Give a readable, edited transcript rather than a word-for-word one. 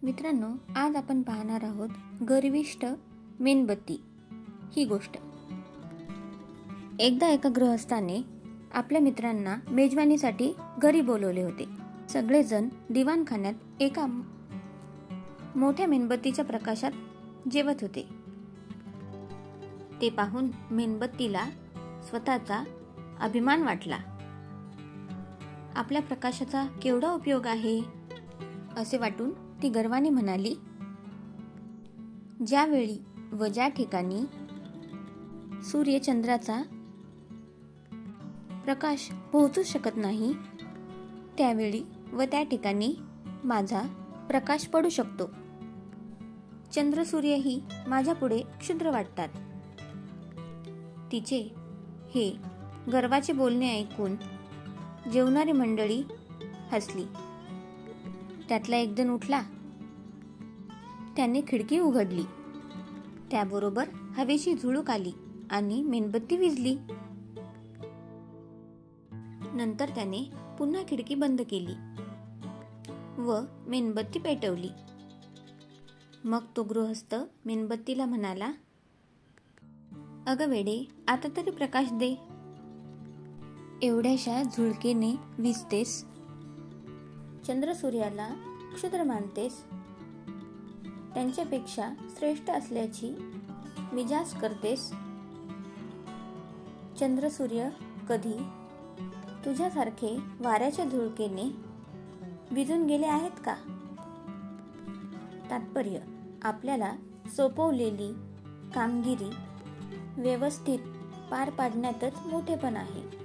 मित्रांनो, आज आपण पाहणार आहोत गर्विष्ठ मेणबत्ती ही गोष्ट. एकदा एका गृहस्थाने आपल्या मित्रांना मेजवानीसाठी घरी बोलवले होते. सगळेजण दिवाणखान्यात एका मोठ्या मेणबत्तीच्या प्रकाशात जेवत होते. ते पाहून मेणबत्तीला स्वतःचा अभिमान वाटला. आपल्या प्रकाशाचा केवढा उपयोग आहे असे वाटून ती गर्वाने म्हणाली, ज्यावेळी व ज्या ठिकाणी सूर्य चंद्राचा प्रकाश पोहोचू शकत नाही, त्यावेळी व त्या ठिकाणी माझा प्रकाश पडू शकतो. चंद्र सूर्यही माझ्या पुढे क्षुद्र वाटतात. तिचे हे गर्वाचे बोलणे ऐकून जेवणारी मंडळी हसली. त्यातला एक जण उठला. त्याने खिडकी उघडली. त्याबरोबर हवेची झुळूक आली आणि मेणबत्ती विझली. नंतर त्याने पुन्हा खिडकी बंद केली व मेणबत्ती पेटवली. मग तो गृहस्थ मेणबत्तीला म्हणाला, अगं वेडे, आता तरी प्रकाश दे. एवढ्याशा झुळकेने विझतेस. चंद्र सूर्याला क्षुद्र मानतेस. त्यांच्यापेक्षा श्रेष्ठ असल्याची मिजाज करतेस. चंद्र सूर्य कधी तुझ्यासारखे वाऱ्याच्या झुळकेने विझून गेले आहेत का? तात्पर्य, आपल्याला सोपवलेली कामगिरी व्यवस्थित पार पाडण्यातच मोठेपण आहे.